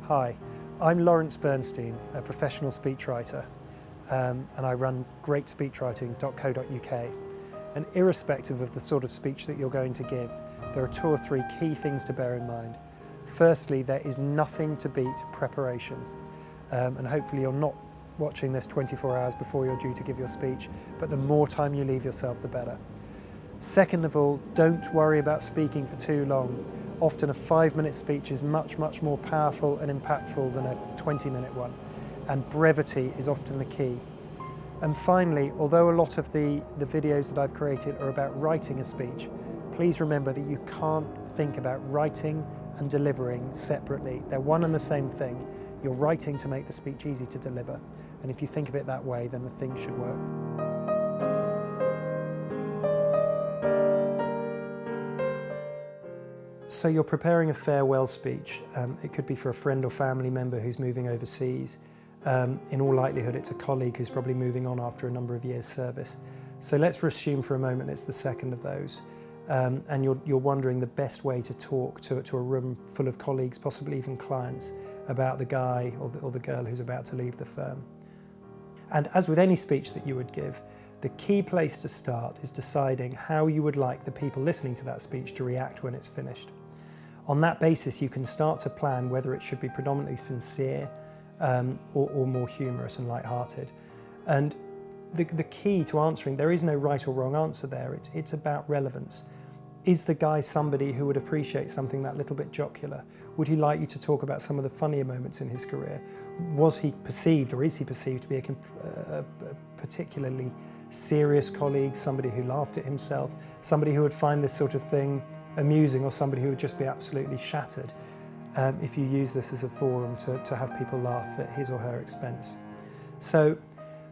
Hi, I'm Lawrence Bernstein, a professional speechwriter, and I run greatspeechwriting.co.uk. And irrespective of the sort of speech that you're going to give, there are 2 or 3 key things to bear in mind. Firstly, there is nothing to beat preparation, and hopefully you're not watching this 24 hours before you're due to give your speech, but the more time you leave yourself, the better. Second of all, don't worry about speaking for too long. Often a 5-minute speech is much more powerful and impactful than a 20-minute one, and brevity is often the key. And finally, although a lot of the videos that I've created are about writing a speech, please remember that you can't think about writing and delivering separately. They're one and the same thing. You're writing to make the speech easy to deliver, and if you think of it that way, then the thing should work. So you're preparing a farewell speech. It could be for a friend or family member who's moving overseas. In all likelihood, it's a colleague who's probably moving on after a number of years' service. So let's assume for a moment it's the second of those. And you're wondering the best way to talk to a room full of colleagues, possibly even clients, about the guy or the girl who's about to leave the firm. And as with any speech that you would give, the key place to start is deciding how you would like the people listening to that speech to react when it's finished. On that basis, you can start to plan whether it should be predominantly sincere or more humorous and light-hearted. And the key to answering, there is no right or wrong answer there, it's about relevance. Is the guy somebody who would appreciate something that little bit jocular? Would he like you to talk about some of the funnier moments in his career? Was he perceived, or is he perceived, to be a particularly serious colleague, somebody who laughed at himself, somebody who would find this sort of thing amusing, or somebody who would just be absolutely shattered if you use this as a forum to have people laugh at his or her expense? So,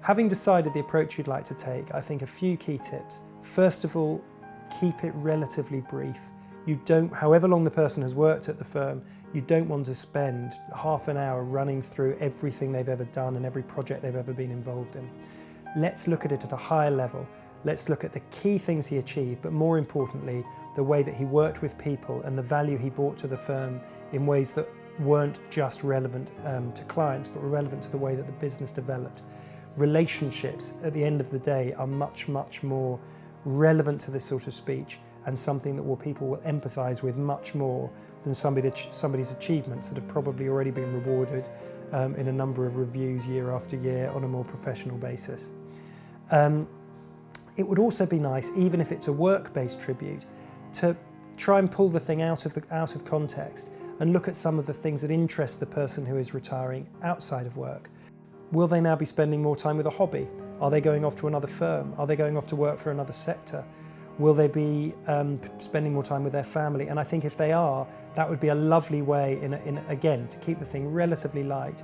having decided the approach you'd like to take, I think a few key tips. First of all, keep it relatively brief. You don't, however long the person has worked at the firm, you don't want to spend half an hour running through everything they've ever done and every project they've ever been involved in. Let's look at it at a higher level. Let's look at the key things he achieved, but more importantly, the way that he worked with people and the value he brought to the firm in ways that weren't just relevant to clients, but were relevant to the way that the business developed. Relationships, at the end of the day, are much more relevant to this sort of speech, and something that people will empathise with much more than somebody's achievements that have probably already been rewarded in a number of reviews year after year on a more professional basis. It would also be nice, even if it's a work-based tribute, to try and pull the thing out of context and look at some of the things that interest the person who is retiring outside of work. Will they now be spending more time with a hobby? Are they going off to another firm? Are they going off to work for another sector? Will they be spending more time with their family? And I think if they are, that would be a lovely way, again, to keep the thing relatively light,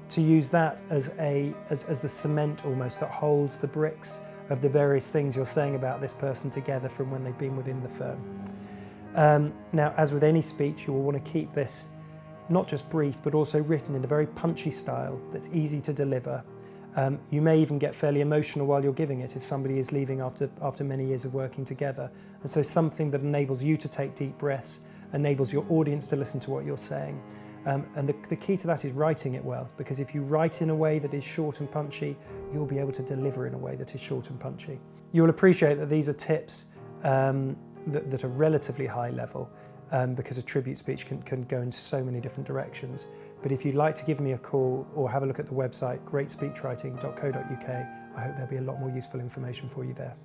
to use that as the cement almost that holds the bricks of the various things you're saying about this person together from when they've been within the firm. Now, as with any speech, you will want to keep this not just brief, but also written in a very punchy style that's easy to deliver. You may even get fairly emotional while you're giving it if somebody is leaving after many years of working together. And so something that enables you to take deep breaths, enables your audience to listen to what you're saying. And the key to that is writing it well, because if you write in a way that is short and punchy, you'll be able to deliver in a way that is short and punchy. You'll appreciate that these are tips that are relatively high level, because a tribute speech can go in so many different directions. But if you'd like to give me a call or have a look at the website, greatspeechwriting.co.uk, I hope there'll be a lot more useful information for you there.